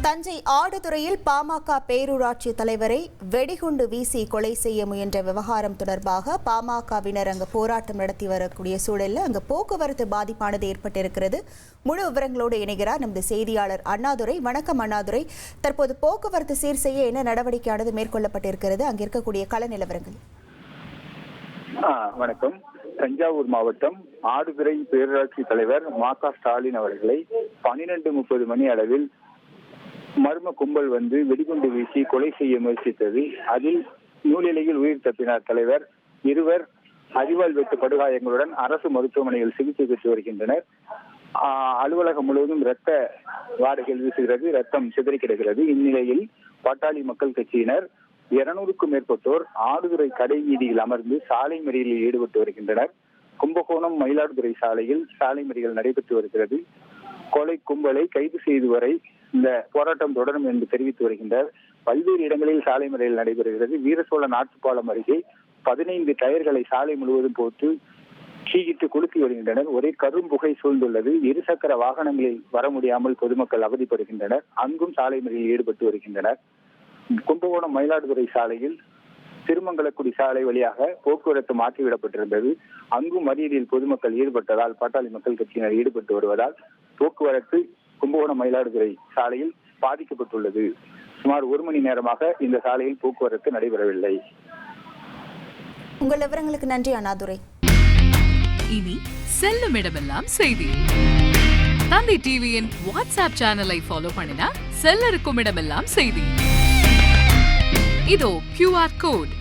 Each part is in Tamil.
தஞ்சை ஆடுதுறையில் பாமக பேரூராட்சி தலைவரை வெடிகுண்டு வீசி கொலை செய்ய முயன்ற விவகாரம் தொடர்பாக பாமகவினர் அங்கு போராட்டம் நடத்தி வரக்கூடிய சூழலில் அங்கு போக்குவரத்து பாதிப்பானது ஏற்பட்டிருக்கிறது. முழு விவரங்களோடு இணைகிறார் நமது செய்தியாளர் அண்ணாதுரை. வணக்கம் அண்ணாதுரை. தற்போது போக்குவரத்து சீர் செய்ய என்ன நடவடிக்கையானது மேற்கொள்ளப்பட்டிருக்கிறது? அங்கு இருக்கக்கூடிய கள நிலவரங்கள். வணக்கம். தஞ்சாவூர் மாவட்டம் ஆடுதுறை பேரூராட்சி தலைவர் மா.க. ஸ்டாலின் அவர்களை 12:30 மணி அளவில் மர்ம கும்பல் வந்து வெடிகுண்டு வீசி கொலை செய்ய முயற்சித்தது. அதில் நூலிலையில் உயிர் தப்பினார் தலைவர். இருவர் அறிவால் வெட்டு படுகாயங்களுடன் அரசு மருத்துவமனையில் சிகிச்சை பெற்று வருகின்றனர். அலுவலகம் முழுவதும் இரத்த வாடைகள் வீசுகிறது, ரத்தம் சிதறி கிடக்கிறது. இந்நிலையில் பாட்டாளி மக்கள் கட்சியினர் 200க்கும் மேற்பட்டோர் ஆடுதுறை கடை வீதியில் அமர்ந்து சாலை மறியலில் ஈடுபட்டு வருகின்றனர். கும்பகோணம் மயிலாடுதுறை சாலையில் சாலை மறியல் நடைபெற்று வருகிறது. கொலை கும்பலை கைது செய்து வரை இந்த போராட்டம் தொடரும் என்று தெரிவித்து வருகின்றனர். பல்வேறு இடங்களில் சாலை மறியல் நடைபெறுகிறது. வீரசோழ நாட்டுப்பாலம் அருகே 15 டயர்களை சாலை முழுவதும் போட்டு தீயிட்டு கொளுத்தி வருகின்றனர். ஒரே கரும்புகை சூழ்ந்துள்ளது. இருசக்கர வாகனங்களில் வர முடியாமல் பொதுமக்கள் அவதிப்படுகின்றனர். அங்கும் சாலை மறியலில் ஈடுபட்டு வருகின்றனர். கும்பகோணம் மயிலாடுதுறை சாலையில் திருமங்கலக்குடி சாலை வழியாக போக்குவரத்து மாற்றிவிடப்பட்டிருந்தது. அங்கும் மறியலில் பொதுமக்கள் ஈடுபட்டதால் பாட்டாளி மக்கள் கட்சியினர் ஈடுபட்டு வருவதால் போக்குவரத்து கும்பகோணம் மயிலாடுதுறை சாலையில் பாதிக்கப்பட்டுள்ளது. சுமார் 1 மணி நேரமாக இந்த சாலையில் போக்குவரத்து நடைபெறவில்லை. உங்கள் விவரங்களுக்கு நன்றி அண்ணாதுரை. இனி செல்லும் இடமெல்லாம் செய்தி. தந்தை டிவியின் வாட்ஸ்அப் சேனலை ஃபாலோ பண்ணினா செல்ல இருக்கும் இடமெல்லாம் செய்தி. இதோ QR கோட்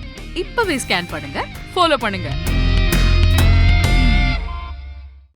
இப்பவே ஸ்கேன் பண்ணுங்க, ஃபாலோ பண்ணுங்க.